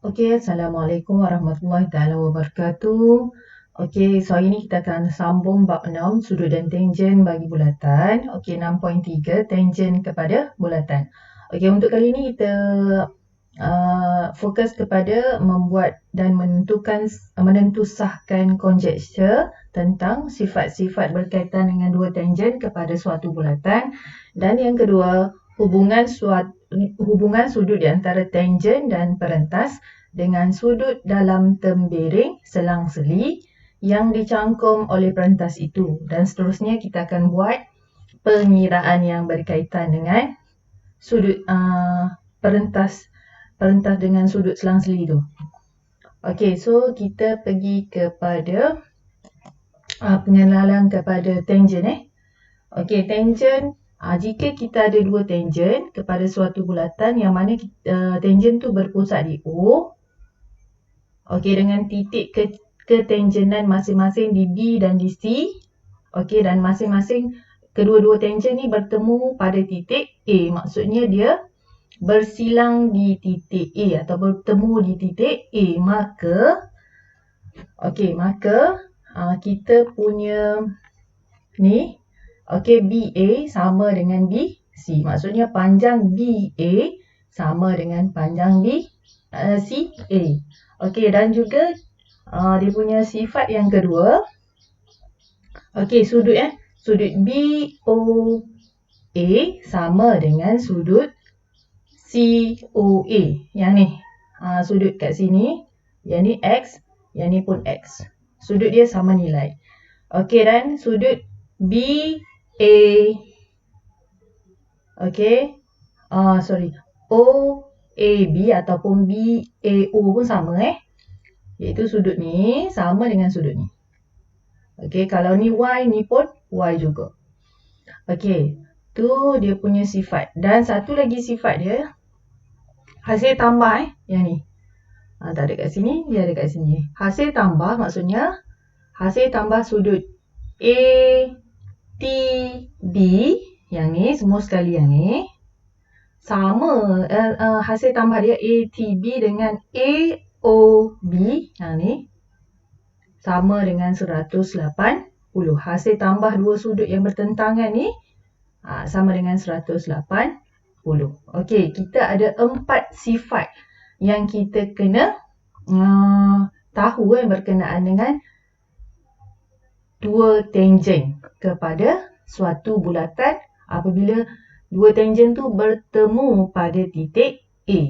Okey, Assalamualaikum warahmatullahi taala wabarakatuh. Okey, so hari ni kita akan sambung bab 6 sudut dan tangent bagi bulatan. Okey, 6.3 tangent kepada bulatan. Okey, untuk kali ni kita fokus kepada membuat dan menentusahkan conjecture tentang sifat-sifat berkaitan dengan dua tangent kepada suatu bulatan, dan yang kedua hubungan sudut di antara tangent dan perentas dengan sudut dalam tembiring selang-seli yang dicangkum oleh perentas itu, dan seterusnya kita akan buat pengiraan yang berkaitan dengan sudut perentas dengan sudut selang-seli tu. Okey, so kita pergi kepada pengenalan kepada tangent. Okey, tangent, jika kita ada dua tangent kepada suatu bulatan yang mana tangent tu berpusat di O, okey, dengan titik ketangenan masing-masing di B dan di C. Okey, dan masing-masing kedua-dua tangent ni bertemu pada titik A. Maksudnya dia bersilang di titik A atau bertemu di titik A. Maka kita punya ni, okey, BA sama dengan BC. Maksudnya panjang BA sama dengan panjang CA. Okey, dan juga dia punya sifat yang kedua. Okey, sudut BOA sama dengan sudut COA. Yang ni, sudut kat sini, yang ni X, yang ni pun X. Sudut dia sama nilai. Okey, dan sudut BA, okey, OAB ataupun BAO pun sama iaitu sudut ni sama dengan sudut ni. Okey, kalau ni Y, ni pun Y juga. Okey, tu dia punya sifat. Dan satu lagi sifat dia, hasil tambah yang ni. Tak ada kat sini, dia ada kat sini. Hasil tambah maksudnya hasil tambah sudut ATB yang ni, semua sekali yang ni, sama hasil tambah dia ATB dengan AOB yang ni sama dengan 180. Hasil tambah dua sudut yang bertentangan ni sama dengan 180. Okey, kita ada 4 sifat yang kita kena tahu berkenaan dengan dua tangent kepada suatu bulatan apabila dua tangent tu bertemu pada titik A.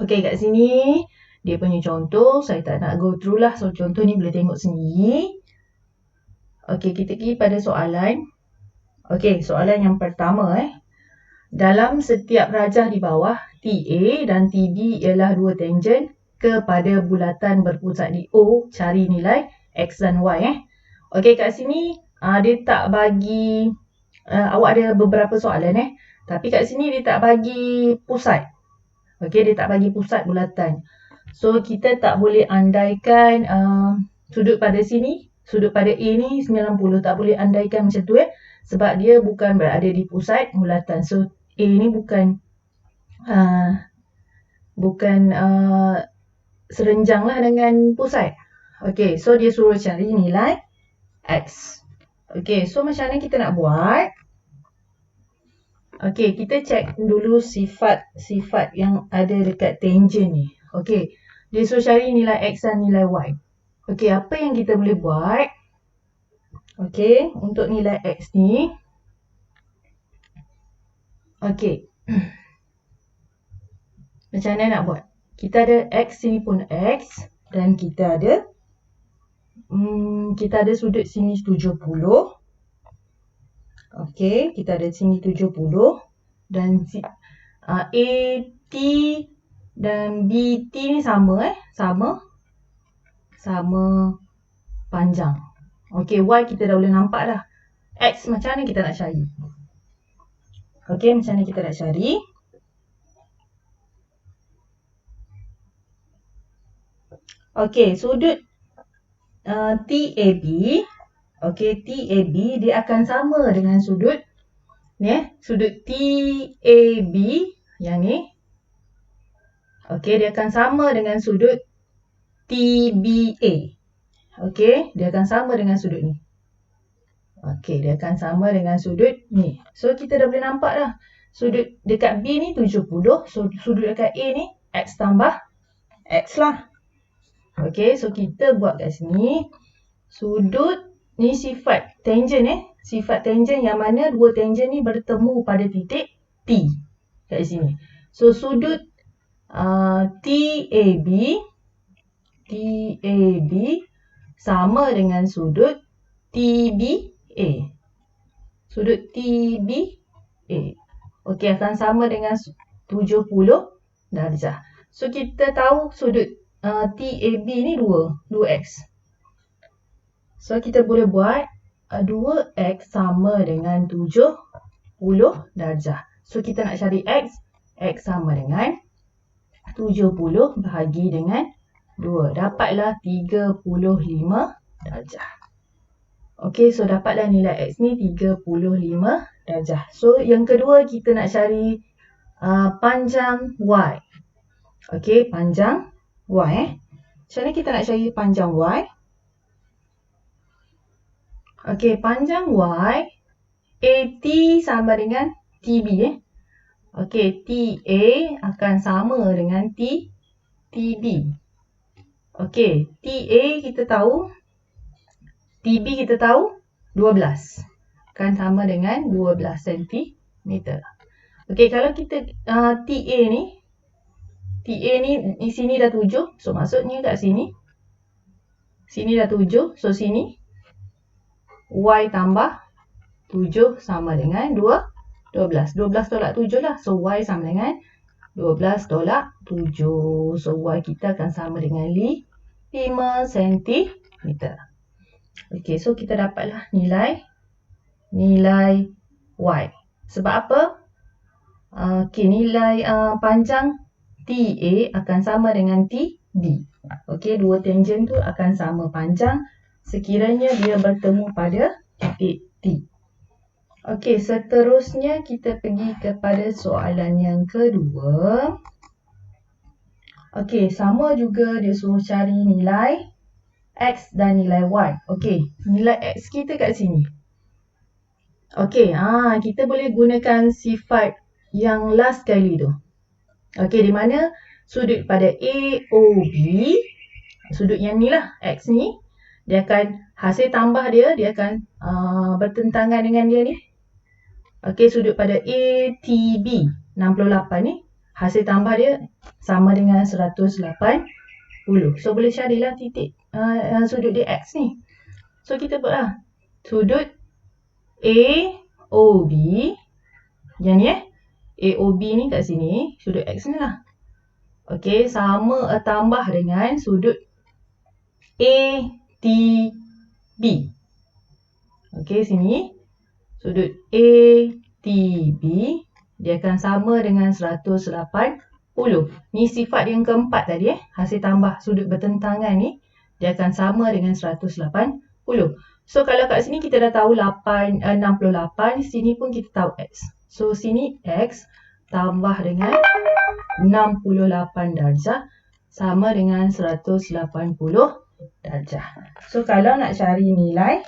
Okey, kat sini dia punya contoh, saya tak nak go through lah. So contoh ni boleh tengok sendiri. Okey, kita pergi pada soalan. Okey, soalan yang pertama dalam setiap rajah di bawah, TA dan TB ialah dua tangent kepada bulatan berpusat di O. Cari nilai X dan Y. Okey, kat sini dia tak bagi, awak ada beberapa soalan tapi kat sini dia tak bagi pusat. Okey, dia tak bagi pusat bulatan. So kita tak boleh andaikan sudut pada sini, sudut pada A ni 90. Tak boleh andaikan macam tu sebab dia bukan berada di pusat bulatan. So A ni bukan serenjang lah dengan pusat. Okey, so dia suruh cari nilai X. Okey, so macam mana kita nak buat? Okey, kita cek dulu sifat yang ada dekat tangent ni. Okey, dia suruh cari nilai X dan nilai Y. Okey, apa yang kita boleh buat? Okey, untuk nilai X ni. Okey. Macam mana nak buat? Kita ada X, sini pun X. Dan kita ada sudut sini 70. Okey, kita ada sini 70. Dan AT dan BT ni sama sama panjang. Okey, Y kita dah boleh nampak dah. X macam mana kita nak cari? Okey, macam mana kita nak cari? Okey, sudut TAB. Okey, TAB dia akan sama dengan sudut ni sudut TAB yang ni Okey, dia akan sama dengan sudut TBA. Okey, dia akan sama dengan sudut ni. Okey, dia akan sama dengan sudut ni. So, kita dah boleh nampak dah. Sudut dekat B ni 70. So, sudut dekat A ni X tambah X lah. Okey, so kita buat kat sini. Sudut ni sifat tangent Sifat tangent yang mana dua tangent ni bertemu pada titik T. Kat sini. So, sudut TAB sama dengan sudut TBA. Sudut TBA. Okey, akan sama dengan 70 darjah. So, kita tahu sudut TAB ni 2x. So, kita boleh buat 2x sama dengan 70 darjah. So, kita nak cari x. X sama dengan 70 bahagi dengan 2. Dapatlah 35 darjah. Okey, so dapatlah nilai x ni 35 darjah. So, yang kedua kita nak cari panjang y. Okey, panjang y. Macam mana kita nak cari panjang y? Okey, panjang y AT sama dengan TB Okey, TA akan sama dengan TB. Okey, TA kita tahu, TB kita tahu 12. Akan sama dengan 12 cm. Okey, kalau kita TA ni di sini dah 7. So, maksudnya kat sini. Sini dah 7. So, sini Y tambah 7 sama dengan 12. 12 tolak 7 lah. So, Y sama dengan 12 tolak 7. So, Y kita akan sama dengan 5 cm. Okey, so kita dapatlah nilai Y. Sebab apa? Okey, nilai panjang TA akan sama dengan TB. Okey, dua tangent tu akan sama panjang sekiranya dia bertemu pada titik T. Okey, seterusnya kita pergi kepada soalan yang kedua. Okey, sama juga dia suruh cari nilai X dan nilai Y. Okey, nilai X kita kat sini. Okey, kita boleh gunakan sifat yang last kali tu. Okey, di mana sudut pada AOB, sudut yang ni lah, X ni, dia akan hasil tambah dia akan bertentangan dengan dia ni. Okey, sudut pada ATB 68 ni, hasil tambah dia sama dengan 180. So, boleh carilah titik sudut dia X ni. So, kita buatlah sudut AOB, yang ni AOB ni kat sini, sudut X ni lah. Okey, sama tambah dengan sudut ATB. Okey, sini sudut ATB dia akan sama dengan 180. Ni sifat yang keempat tadi hasil tambah sudut bertentangan ni dia akan sama dengan 180. So, kalau kat sini kita dah tahu 68, sini pun kita tahu X. So, sini X tambah dengan 68 darjah sama dengan 180 darjah. So, kalau nak cari nilai,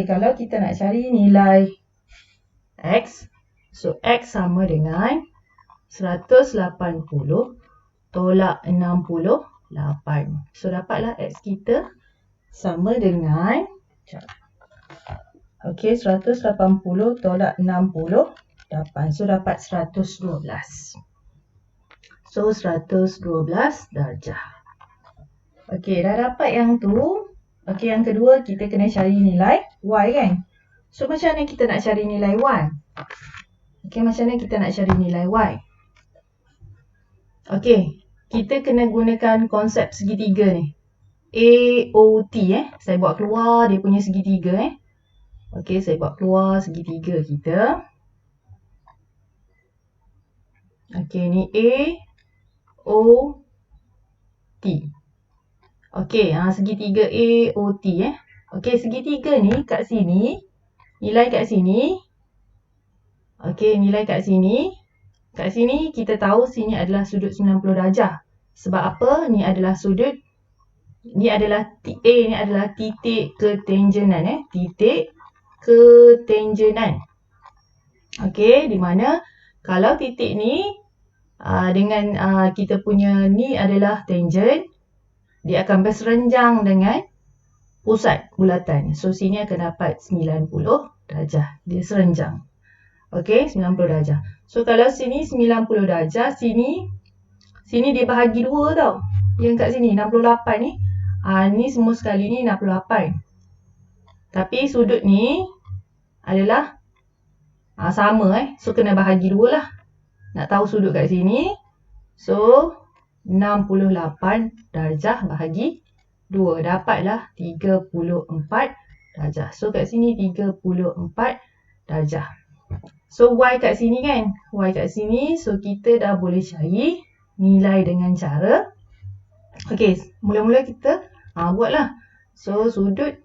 kalau kita nak cari nilai X, so X sama dengan 180 tolak 68. So, dapatlah X kita sama dengan 180 tolak 68. So, dapat 112. So, 112 darjah. Okey, dah dapat yang tu. Okey, yang kedua kita kena cari nilai Y kan. So, macam mana kita nak cari nilai Y? Okey, macam mana kita nak cari nilai Y? Okey, kita kena gunakan konsep segitiga ni. AOT Saya buat keluar dia punya segitiga Okey, saya buat keluar segitiga kita. Okey, ni AOT. Okey, segitiga AOT Okey, segitiga ni kat sini, nilai kat sini. Okey, nilai kat sini kat sini kita tahu sini adalah sudut 90 darjah. Sebab apa? Ni adalah sudut, ni adalah A ni adalah titik ketenjenan titik ketenjenan. Okey, di mana kalau titik ni dengan kita punya ni adalah tangent, dia akan berserenjang dengan pusat bulatan. So sini akan dapat 90 darjah. Dia serenjang. Okey, 90 darjah. So kalau sini 90 darjah, sini dia bahagi dua tau. Yang kat sini 68 ni. Ni semua sekali ni 68. Tapi sudut ni adalah sama So kena bahagi dua lah. Nak tahu sudut kat sini. So 68 darjah bahagi 2. Dapatlah 34 darjah. So kat sini 34 darjah. So Y kat sini kan. Y kat sini. So kita dah boleh cari nilai dengan cara. Okey, mula-mula kita buatlah. So sudut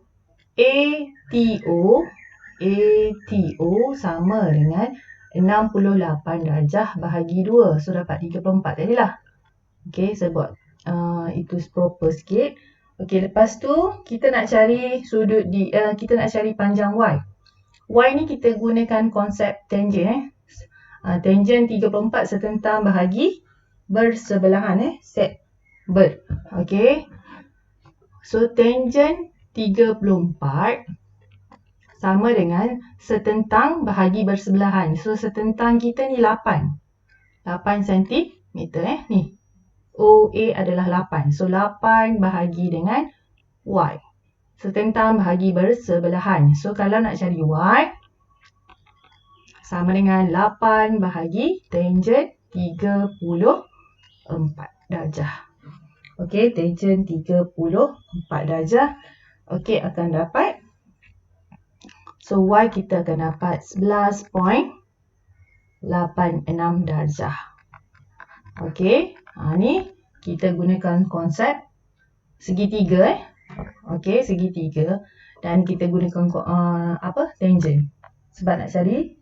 ATO sama dengan 68 darjah bahagi 2. So dapat 34 tadilah. Okey, saya buat itu proper sikit. Okey, lepas tu kita nak cari sudut kita nak cari panjang Y. Y ni kita gunakan konsep tangent tangent 34 setentang bahagi bersebelahan set ber. Okey. So tangent 34 sama dengan setentang bahagi bersebelahan. So setentang kita ni 8 cm ni. OA adalah 8. So 8 bahagi dengan Y. Setentang bahagi bersebelahan. So kalau nak cari Y, sama dengan 8 bahagi tangent 34 darjah. Okey, tangent 34 darjah. Okey, akan dapat. So Y kita akan dapat 11.86 darjah. Okey. Ni kita gunakan konsep segitiga Okey, segitiga dan kita gunakan tangent sebab nak cari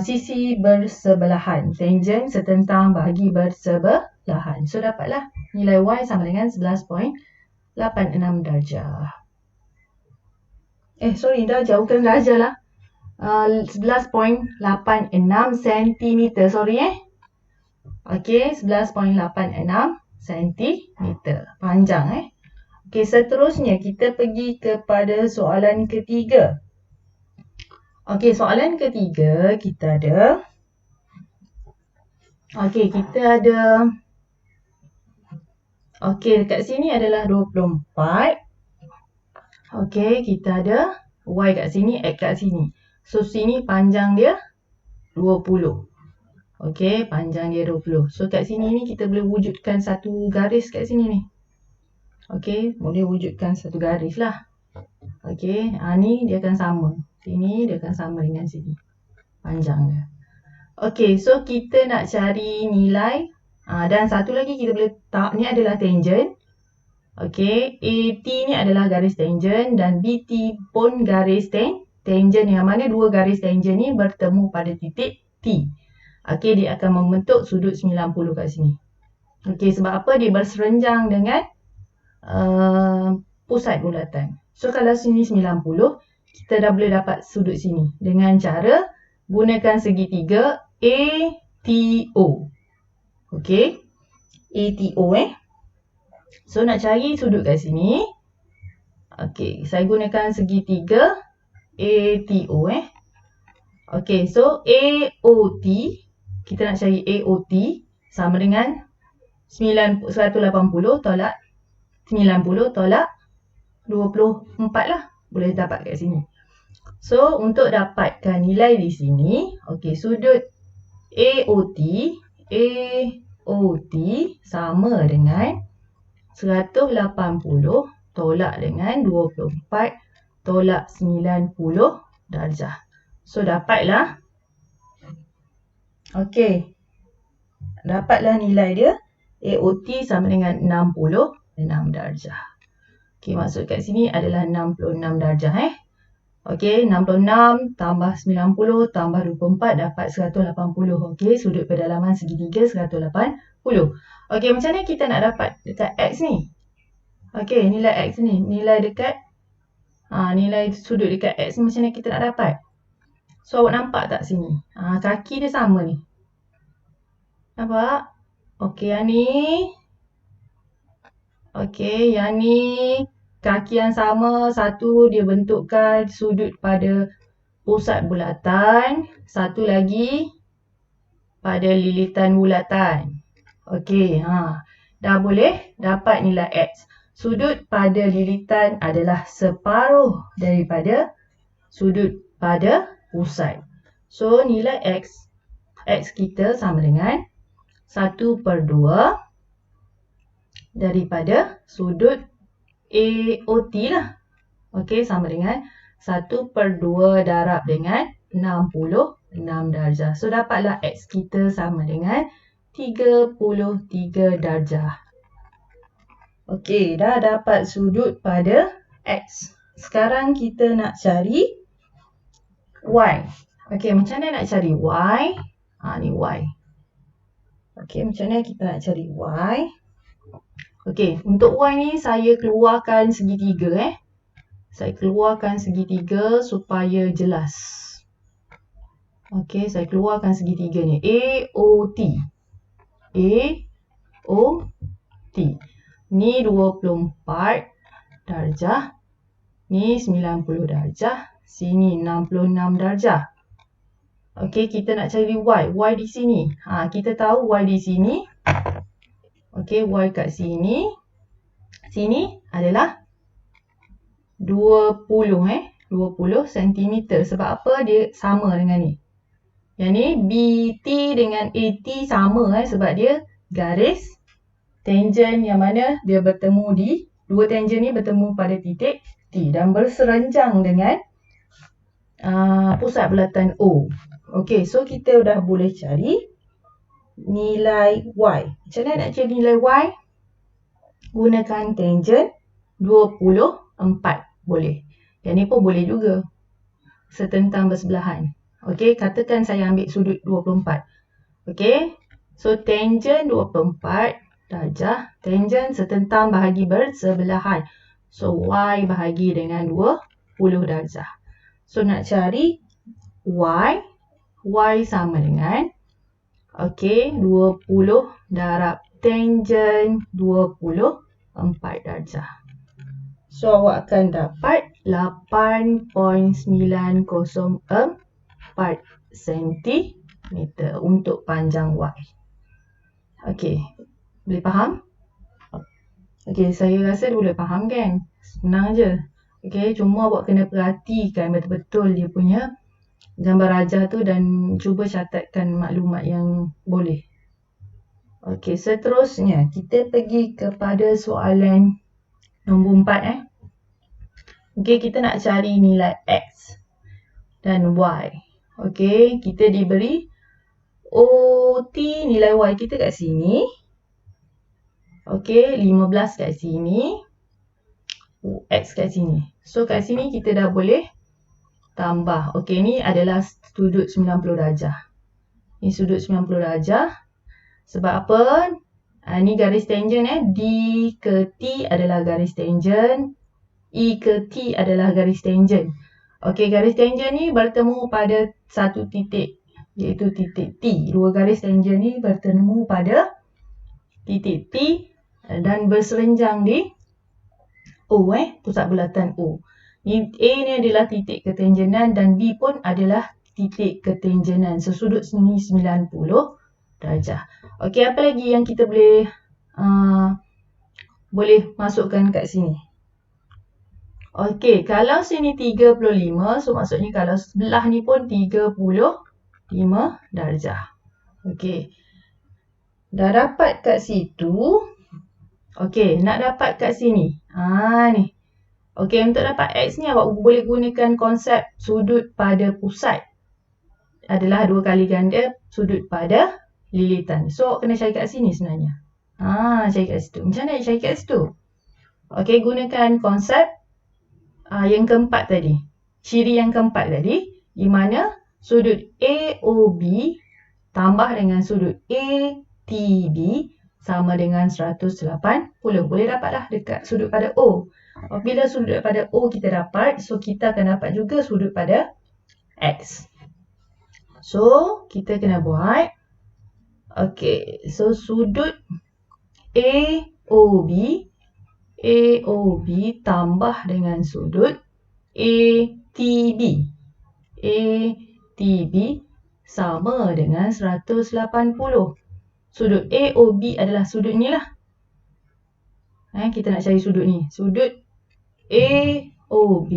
sisi bersebelahan. Tangent setentang bahagi bersebelahan. So dapatlah nilai Y sama dengan 11.86 darjah. Darjah bukan darjah lah. 11.86 cm. Sorry Okey, 11.86 cm. Panjang Okey, seterusnya kita pergi kepada soalan ketiga. Okey, soalan ketiga kita ada. Okey, kita ada. Okey, dekat sini adalah 24. Okey, kita ada Y kat sini, X kat sini. So sini panjang dia 20. Okey, panjang dia 20. So kat sini ni kita boleh wujudkan satu garis kat sini ni. Okey, boleh wujudkan satu garis lah. Okey, ni dia akan sama. Sini dia akan sama dengan sini. Panjang dia. Okey, so kita nak cari nilai. Dan satu lagi kita boleh tak, ni adalah tangent. Okey, AT ni adalah garis tangent dan BT pun garis tangent. Yang mana dua garis tangent ni bertemu pada titik T. Okey, dia akan membentuk sudut 90 kat sini. Okey, sebab apa? Dia berserenjang dengan pusat bulatan. So kalau sini 90, kita dah boleh dapat sudut sini dengan cara gunakan segitiga ATO. Okey, ATO So nak cari sudut kat sini. Okey, saya gunakan segitiga ATO Okey, so AOT, kita nak cari AOT sama dengan 180 tolak 90 tolak 24 lah. Boleh dapat kat sini. So untuk dapatkan nilai di sini, okey, sudut AOT sama dengan 180 tolak dengan 24 tolak 90 darjah. So dapatlah. Okey. Dapatlah nilai dia. AOT sama dengan 66 darjah. Okey, maksud kat sini adalah 66 darjah Okey, 66 tambah 90 tambah 24 dapat 180. Okey, sudut pedalaman segitiga 180. Okey, macam mana kita nak dapat dekat X ni? Okey, nilai X ni. Nilai dekat nilai sudut dekat X ni macam mana kita nak dapat? So, awak nampak tak sini? Kaki dia sama ni. Nampak? Okey, yang ni. Okey, yang ni kaki yang sama. Satu dia bentukkan sudut pada pusat bulatan. Satu lagi pada lilitan bulatan. Okey, dah boleh dapat nilai X. Sudut pada lilitan adalah separuh daripada sudut pada pusat. So, nilai X kita sama dengan 1/2 daripada sudut AOT lah. Okey, sama dengan 1/2 darab dengan 66 darjah. So, dapatlah X kita sama dengan 33 darjah. Okey, dah dapat sudut pada X. Sekarang kita nak cari Y. Okey, macam mana nak cari Y? Ni Y. Okey, macam mana kita nak cari Y? Okey, untuk Y ni saya keluarkan segitiga. Saya keluarkan segitiga supaya jelas. Okey, saya keluarkan segitiga ni. AOT. AOT. Ni 24 darjah. Ni 90 darjah. Sini 66 darjah. Okey, kita nak cari Y. Y di sini. Kita tahu Y di sini. Okey, Y kat sini. Sini adalah 20 cm. Sebab apa? Dia sama dengan ni. Yang ni BT dengan AT sama sebab dia garis tangent yang mana dia bertemu di dua tangent ni bertemu pada titik T dan berserenjang dengan pusat bulatan O. Okey, so kita dah boleh cari nilai Y. Macam mana nak cari nilai Y? Gunakan tangent 24. Boleh. Yang ni pun boleh juga. Setentang bersebelahan. Okey, katakan saya ambil sudut 24. Okey, so tangent 24 darjah. Tangent setentang bahagi bersebelahan. So, Y bahagi dengan 20 darjah. So, nak cari Y. Y sama dengan okey, 20 darab tangent 24 darjah. So, awak akan dapat 8.904 cm untuk panjang Y. Okey, boleh faham? Okey, saya rasa dia boleh faham kan? Senang je. Okey, cuma awak kena perhatikan betul-betul dia punya gambar rajah tu dan cuba catatkan maklumat yang boleh. Okey, seterusnya kita pergi kepada soalan nombor 4. Okey, kita nak cari nilai X dan Y. Okey, kita diberi OT nilai Y kita kat sini. Okey, 15 kat sini. X kat sini. So, kat sini kita dah boleh tambah. Okey, ni adalah sudut 90 darjah. Ni sudut 90 darjah. Sebab apa? Ni garis tangent. D ke T adalah garis tangent. E ke T adalah garis tangent. Okey, garis tangent ni bertemu pada satu titik, iaitu titik T. Dua garis tangent ni bertemu pada titik T dan berserenjang di O, pusat bulatan O. Ni A ni adalah titik ketangenan dan B pun adalah titik ketangenan. Sesudut sini 90 darjah. Okey, apa lagi yang kita boleh masukkan kat sini? Okey, kalau sini 35, so maksudnya kalau sebelah ni pun 35 darjah. Okey. Dah dapat kat situ. Okey, nak dapat kat sini. Ni. Okey, untuk dapat X ni awak boleh gunakan konsep sudut pada pusat. Adalah 2 kali ganda sudut pada lilitan. So, awak kena cari kat sini sebenarnya. Cari kat situ. Macam mana nak cari kat situ? Okey, gunakan konsep yang keempat tadi. ciri yang keempat tadi, di mana sudut AOB tambah dengan sudut ATB sama dengan 180. Boleh dapatlah dekat sudut pada O. Apabila sudut pada O kita dapat, so kita akan dapat juga sudut pada X. So, kita kena buat. Okay, so sudut AOB tambah dengan sudut ATB. ATB sama dengan 180. Sudut AOB adalah sudut ni lah. Kita nak cari sudut ni. Sudut AOB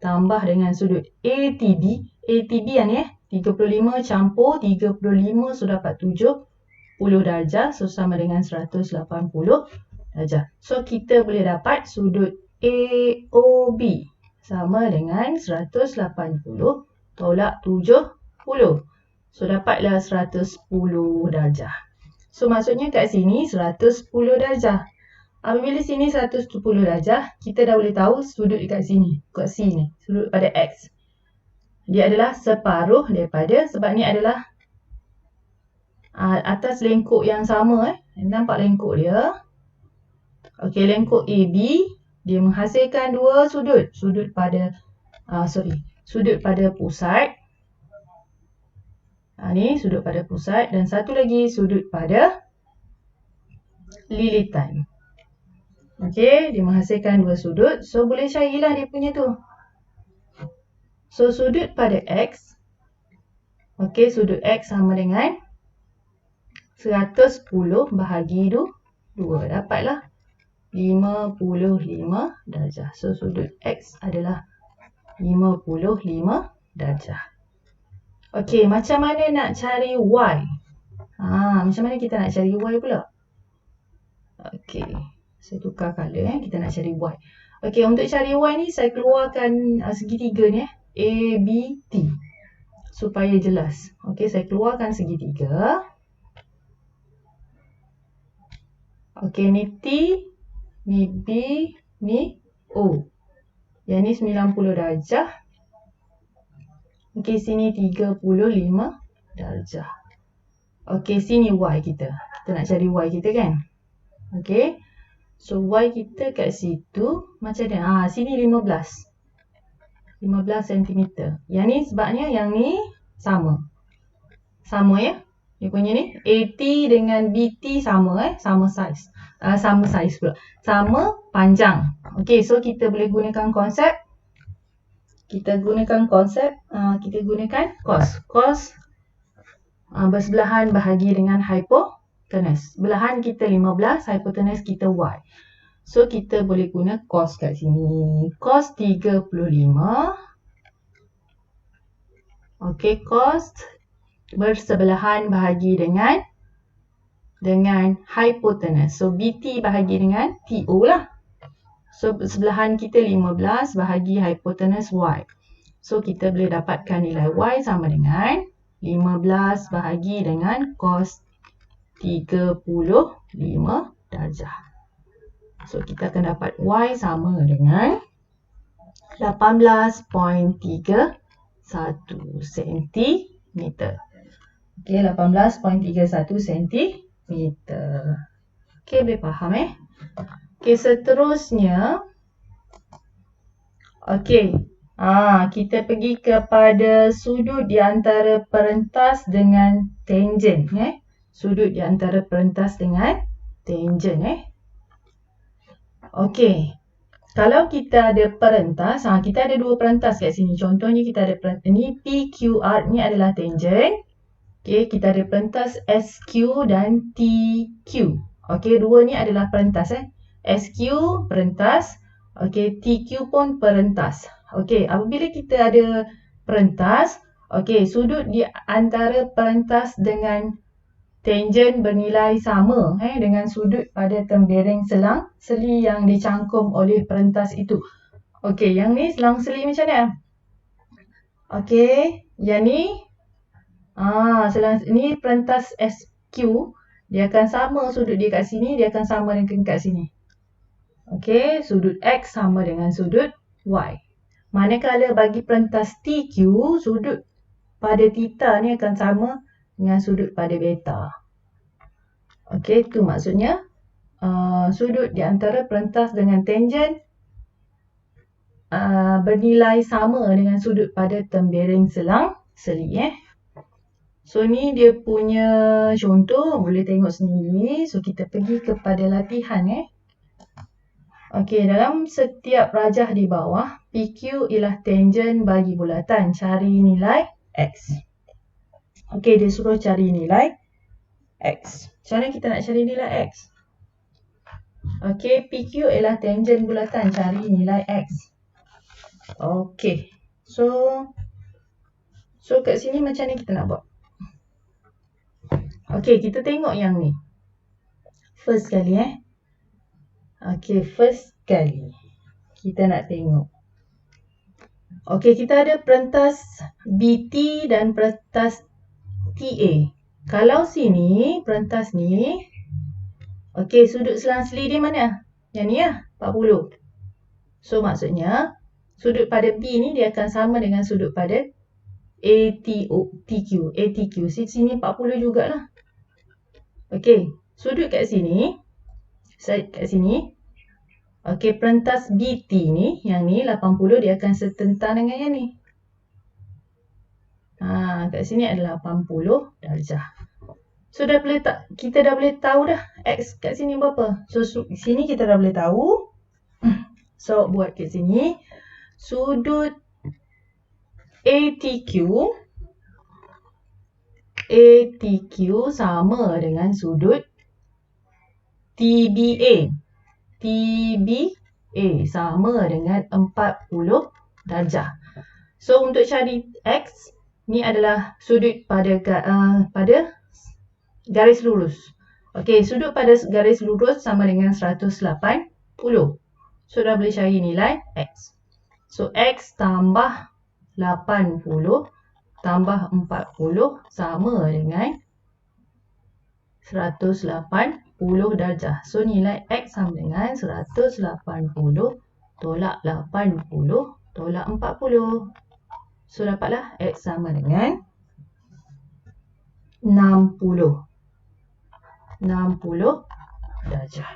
tambah dengan sudut ATB. ATB yang ni 35 campur 35, so dapat 70 darjah. So sama dengan 180 darjah. So kita boleh dapat sudut AOB sama dengan 180 tolak 70. So dapatlah 110 darjah. So maksudnya kat sini 110 darjah. Apabila sini 110 darjah, kita dah boleh tahu sudut dekat sini. Kat sini, sudut pada X. Dia adalah separuh daripada, sebab ni adalah atas lengkuk yang sama. Nampak lengkuk dia. Okey, lengkuk AB. Dia menghasilkan dua sudut. Sudut pada pusat. Ni sudut pada pusat. Dan satu lagi sudut pada lilitan. Okey, dia menghasilkan dua sudut. So, boleh carilah dia punya tu. So, sudut pada X. Okey, sudut X sama dengan 110 bahagi 2. Dapatlah 55 darjah. So, sudut X adalah 55 darjah. Okey, macam mana nak cari Y? Macam mana kita nak cari Y pula? Okey, saya tukar color kita nak cari Y. Okey, untuk cari Y ni saya keluarkan segitiga ni ABT supaya jelas. Okey, saya keluarkan segitiga. Okey, ni T, ni B, ni O. Yang ni 90 darjah. Okey, sini 35 darjah. Okey, sini Y kita. Kita nak cari Y kita kan? Okey. So, Y kita kat situ macam mana? Sini 15 cm. Yang ni sebabnya yang ni sama. Sama ya. Dia punya ni AT dengan BT sama sama saiz. Sama saiz pula. Sama panjang. Okey, so kita boleh gunakan konsep. Kita gunakan cos. Cos bersebelahan bahagi dengan hypotenuse. Belahan kita 15, hypotenuse kita Y. So, kita boleh guna cos kat sini. Cos 35. Okey, cos bersebelahan bahagi dengan hypotenuse. So, BT bahagi dengan TO lah. So, sebelahan kita 15 bahagi hypotenuse Y. So, kita boleh dapatkan nilai Y sama dengan 15 bahagi dengan cos 35 darjah. So, kita akan dapat Y sama dengan 18.31 cm. Okey, 18.31 cm. Okey, boleh faham Okey, seterusnya. Okey. Kita pergi kepada sudut di antara perentas dengan tangent. Sudut di antara perentas dengan tangent. Okey. Kalau kita ada perentas, kita ada dua perentas kat sini. Contohnya kita ada perentas ni PQR ni adalah tangent. Okey, kita ada perentas SQ dan TQ. Okey, dua ni adalah perentas SQ perentas. Okey, TQ pun perentas. Okey, apabila kita ada perentas, okey, sudut di antara perentas dengan tangent bernilai sama dengan sudut pada tembereng selang seli yang dicangkum oleh perentas itu. Okey, yang ni selang seli macam mana? Okey, yang ni ni perentas SQ, dia akan sama sudut dia kat sini, dia akan sama dengan kat sini. Okey, sudut X sama dengan sudut Y. Manakala bagi perentas TQ, sudut pada theta ni akan sama dengan sudut pada beta. Okey, itu maksudnya sudut di antara perentas dengan tangent bernilai sama dengan sudut pada tembereng selang-seli. So ni dia punya contoh, boleh tengok sendiri. So kita pergi kepada latihan. Okey, dalam setiap rajah di bawah, PQ ialah tangent bagi bulatan. Cari nilai X. Okey, dia suruh cari nilai X. Macam mana kita nak cari nilai X? Okey, PQ ialah tangent bulatan. Cari nilai X. Okey. So kat sini macam ni kita nak buat. Okey, kita tengok yang ni. First kali Okey, first kali. Kita nak tengok. Okey, kita ada perentas BT dan perentas TA. Kalau sini, perentas ni. Okey, sudut selang-seli dia mana? Yang ni 40. So maksudnya, sudut pada B ni dia akan sama dengan sudut pada ATQ. Sini 40 jugalah. Okey, sudut kat sini. Okey, perentas BT ni, yang ni 80 dia akan setentang dengan yang ni. Kat sini adalah 80 darjah. So kita dah boleh tahu dah X kat sini berapa. So sini kita dah boleh tahu. So buat kat sini. Sudut ATQ sama dengan sudut TBA sama dengan 40 darjah. So untuk cari X, ni adalah sudut pada garis lurus. Okey, sudut pada garis lurus sama dengan 180. So dah boleh cari nilai X. So X tambah 80 tambah 40 sama dengan 180 darjah. So nilai X sama dengan 180 tolak 80 tolak 40. So dapatlah X sama dengan 60 darjah.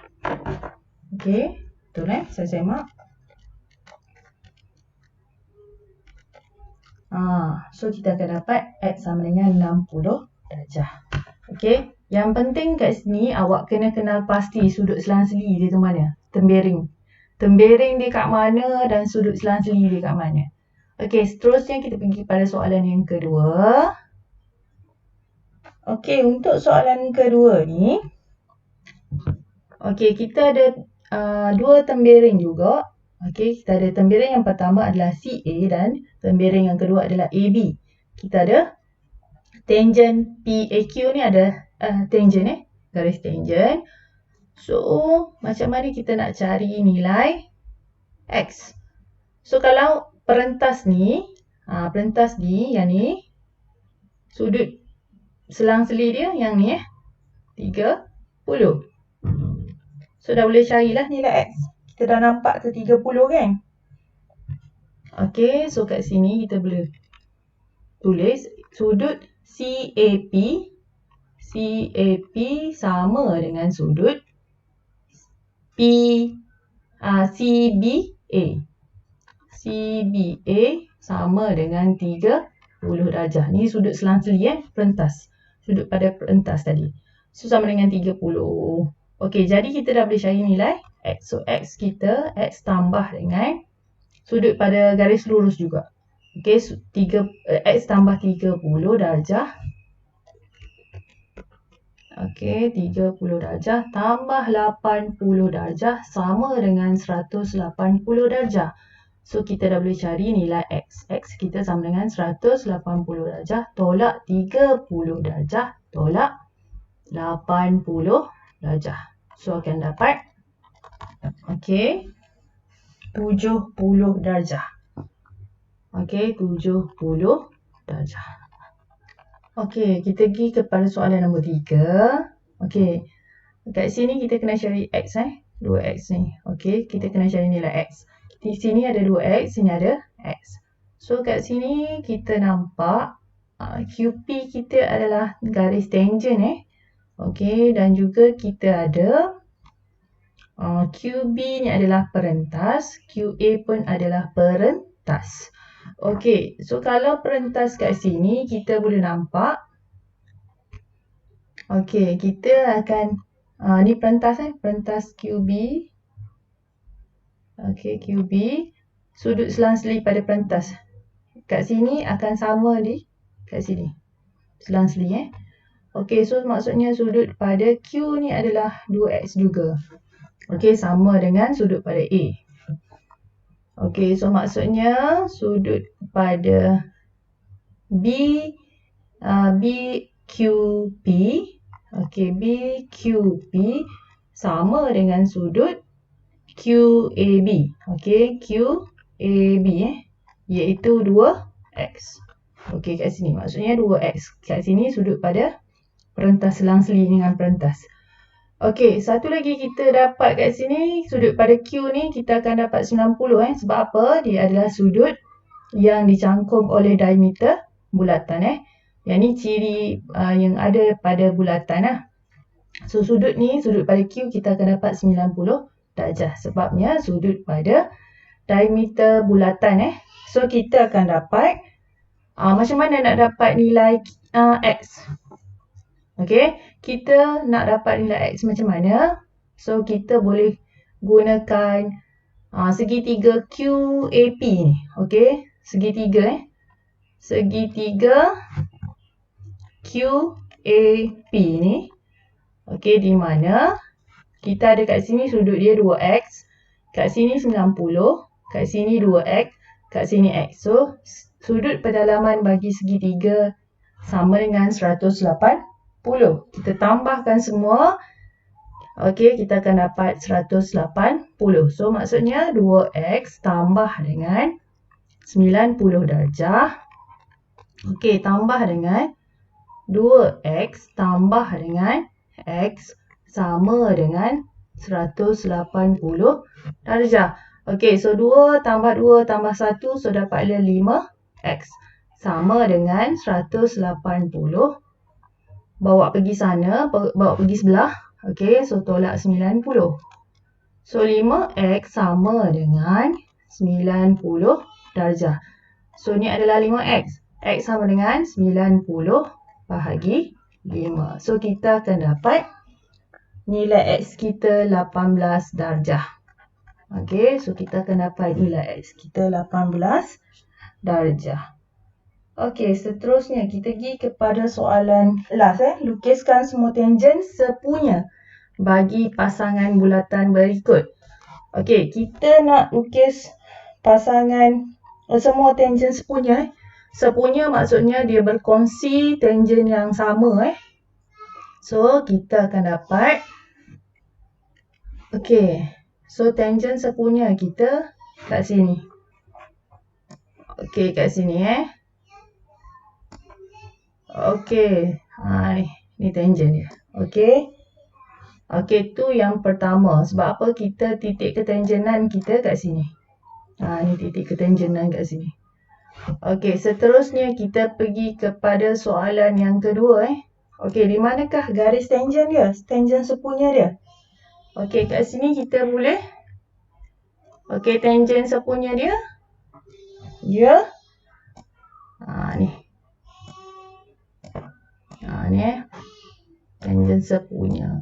Okey, betul saya semak. So kita akan dapat X sama dengan 60 darjah. Okey, yang penting kat sini awak kena kenal pasti sudut selang-seli dia tu mana. Tembereng dia kat mana dan sudut selang-seli dia kat mana. Okey, seterusnya kita pergi pada soalan yang kedua. Okey, untuk soalan kedua ni. Okey, kita ada dua tembereng juga. Okey, kita ada tembereng yang pertama adalah CA dan tembereng yang kedua adalah AB. Kita ada tangent PAQ ni ada tangent garis tangent. So, macam mana kita nak cari nilai X? So, kalau perentas ni, yang ni, sudut selang-seli dia yang ni 30. So, dah boleh carilah nilai X. Kita dah nampak tu 30 kan? Okey, so kat sini kita boleh tulis sudut CAP sama dengan sudut CBA sama dengan 30 darjah. Ni sudut selang-seli perentas. Sudut pada perentas tadi. So sama dengan 30. Okey, jadi kita dah boleh cari nilai X. So X kita X tambah dengan sudut pada garis lurus juga. Okey, X tambah 30 darjah. Okey, 30 darjah tambah 80 darjah sama dengan 180 darjah. So kita dah boleh cari nilai X. X kita sama dengan 180 darjah tolak 30 darjah tolak 80 darjah. So akan dapat 70 darjah. Okey, 70 darjah. Okey, kita pergi kepada soalan nombor 3. Okey, kat sini kita kena cari X 2X ni. Okey, kita kena cari nilai X. di sini ada 2x, sini ada x. So kat sini kita nampak QP kita adalah garis tangent Okey, dan juga kita ada QB ni adalah perentas, QA pun adalah perentas. Okey, so kalau perentas kat sini kita boleh nampak. Okey, kita akan ni perentas perentas QB. Okey, QB sudut selang-seli pada perentas. Kat sini akan sama kat sini. Selang-seli Okey, so maksudnya sudut pada Q ni adalah 2x juga. Okey, sama dengan sudut pada A. Okey, so maksudnya sudut pada BQP. Okey, BQP sama dengan sudut QAB. Okey, QAB iaitu 2x. Okey, kat sini maksudnya 2x. Kat sini sudut pada perentas selang-seli dengan perentas. Okey, satu lagi kita dapat kat sini sudut pada Q ni kita akan dapat 90 sebab apa? Dia adalah sudut yang dicangkum oleh diameter bulatan Yang ni ciri yang ada pada bulatan So sudut ni, sudut pada Q kita akan dapat 90 darjah sebabnya sudut pada diameter bulatan So kita akan dapat macam mana nak dapat nilai X? Okey, kita nak dapat nilai X macam mana? So, kita boleh gunakan segitiga QAP ni. Okey, segitiga segitiga QAP ni. Okey, di mana kita ada kat sini sudut dia 2x, kat sini 90, kat sini 2x, kat sini x. So, sudut pendalaman bagi segitiga sama dengan 180. Kita tambahkan semua. Okey, kita akan dapat 180. So, maksudnya 2x tambah dengan 90 darjah. Okey, tambah dengan 2x tambah dengan x sama dengan 180 darjah. Okey, so 2 tambah 2 tambah 1, so dapatlah 5x. Sama dengan 180. Bawa pergi sana, bawa pergi sebelah. Okey, so tolak 90. So 5x sama dengan 90 darjah. So ni adalah 5x. X sama dengan 90 bahagi 5. So kita akan dapat nilai X kita 18 darjah. Okey, so kita akan dapat nilai X kita 18 darjah. Okey, seterusnya kita pergi kepada soalan last Lukiskan semua tangent sepunya bagi pasangan bulatan berikut. Okey, kita nak lukis pasangan semua tangent sepunya. Sepunya maksudnya dia berkongsi tangent yang sama So, kita akan dapat okey, so tangent sepunya kita kat sini. Okey, kat sini Okey, ni tangent dia. Okey. Okey, tu yang pertama. Sebab apa kita titik ketangenan kita kat sini. Ni titik ketangenan kat sini. Okey, seterusnya kita pergi kepada soalan yang kedua Okey, di manakah garis tangent dia? Tangent sepunya dia. Okey, kat sini kita boleh. Okey, tangent sepunya dia. Dia. Ni. Ni tangent sepunya.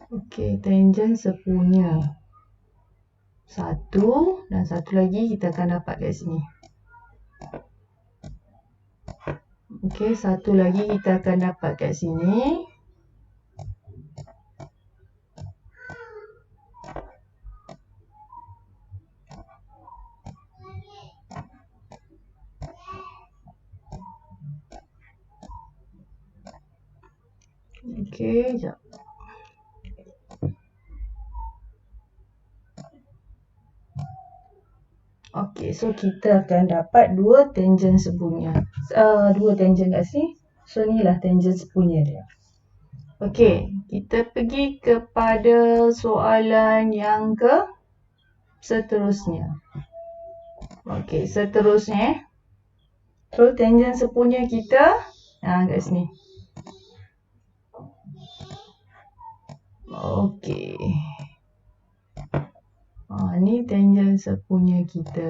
Okey, tangent sepunya. Satu dan satu lagi kita akan dapat kat sini. Okey, satu lagi kita akan dapat kat sini. Okey, sekejap. Okey, so kita akan dapat dua tangent sepunya. Dua tangent kat sini. So, inilah tangent sepunya dia. Okey, kita pergi kepada soalan yang seterusnya. Okey, seterusnya. So, tangent sepunya kita kat sini. Okey. Ni tangent sepunya kita.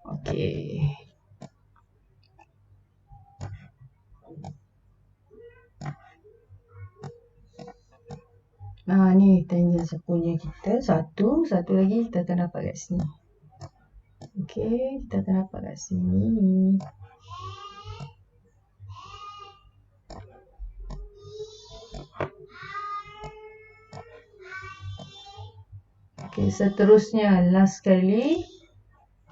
Okey. Ni tangent sepunya kita. Satu lagi kita akan dapat kat sini. Okey, kita akan dapat kat sini. Okey, seterusnya last sekali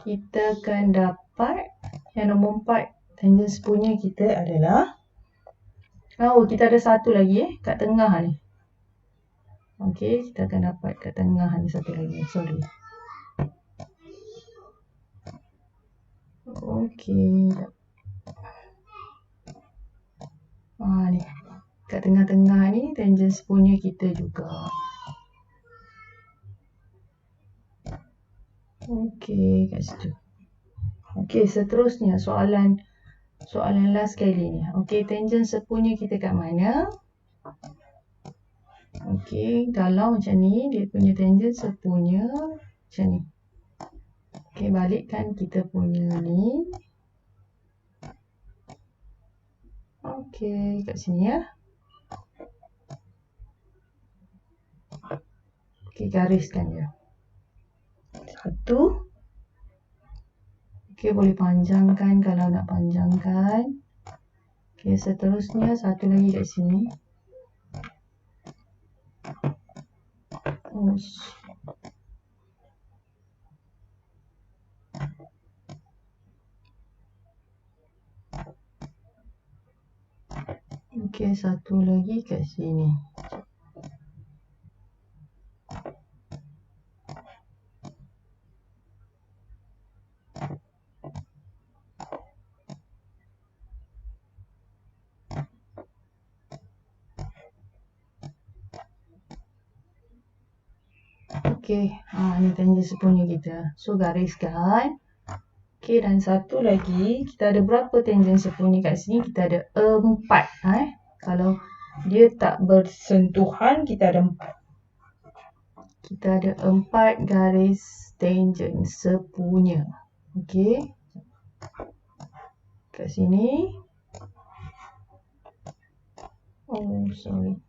kita akan dapat yang nombor 4 tangent sepunya kita adalah kita ada satu lagi kat tengah ni. Okey, kita akan dapat kat tengah ni satu lagi. Sorry. Okey. Ni. Kat tengah-tengah ni tangent sepunya kita juga. Okey, kat situ. Okey, seterusnya soalan last sekali ni. Okey, tangent sepunya kita kat mana? Okey, kalau macam ni, dia punya tangent sepunya macam ni. Okey, balikkan kita punya ni. Okey, kat sini ya. Okey, gariskan dia. Satu. Okey, boleh panjangkan kalau nak panjangkan. Okey, seterusnya satu lagi kat sini. Okey, satu lagi kat sini. Okey, ni tangent sepunya kita. So, gariskan. Okey, dan satu lagi, kita ada berapa tangent sepunya kat sini? Kita ada 4. Kalau dia tak bersentuhan, kita ada 4. Kita ada 4 garis tangent sepunya. Okey. Kat sini. Sorry.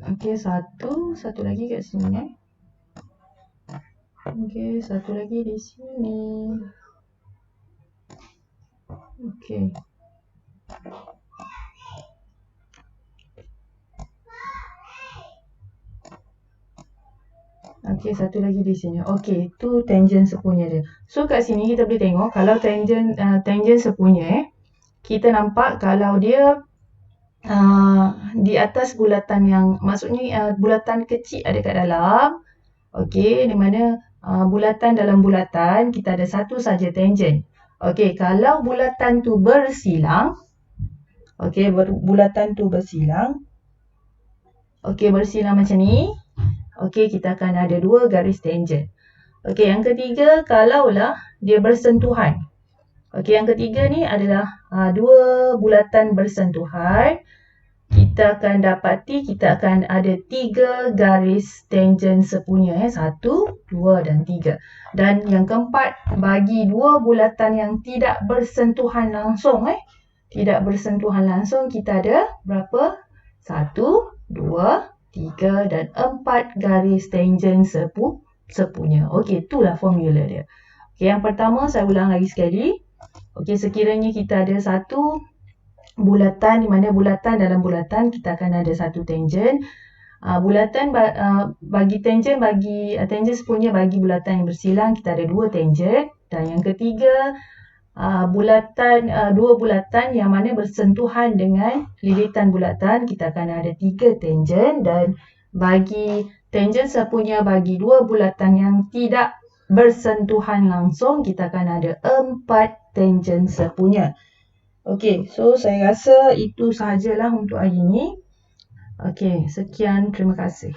Okey, satu lagi kat sini. Okey, satu lagi di sini. Okey. Okey, satu lagi di sini. Okey, tu tangent sepunya dia. So, kat sini kita boleh tengok kalau tangent sepunya kita nampak kalau dia di atas bulatan yang maksudnya bulatan kecil ada kat dalam. Okey, di mana bulatan dalam bulatan kita ada satu saja tangent. Okey, kalau bulatan tu bersilang, okey, bulatan tu bersilang. Okey, bersilang macam ni. Okey, kita akan ada 2 garis tangent. Okey, yang ketiga kalaulah dia bersentuhan. Okey, yang ketiga ni adalah 2 bulatan bersentuhan. Kita akan dapati kita akan ada 3 garis tangent sepunya 1, 2 dan 3. Dan yang keempat bagi 2 bulatan yang tidak bersentuhan langsung tidak bersentuhan langsung kita ada berapa? 1, 2, 3 dan 4 garis tangent sepunya. Okey, itulah formula dia. Okey, yang pertama saya ulang lagi sekali. Okey, sekiranya kita ada satu bulatan, di mana bulatan dalam bulatan kita akan ada satu tangent. Bulatan bagi tangent, tangent sepunya bagi bulatan yang bersilang kita ada dua tangent. Dan yang ketiga, dua bulatan yang mana bersentuhan dengan lilitan bulatan kita akan ada 3 tangent. Dan bagi tangent sepunya bagi dua bulatan yang tidak bersentuhan langsung kita akan ada 4 tangent sepunya. Okey, so saya rasa itu sahajalah untuk hari ini. Okey, sekian, terima kasih.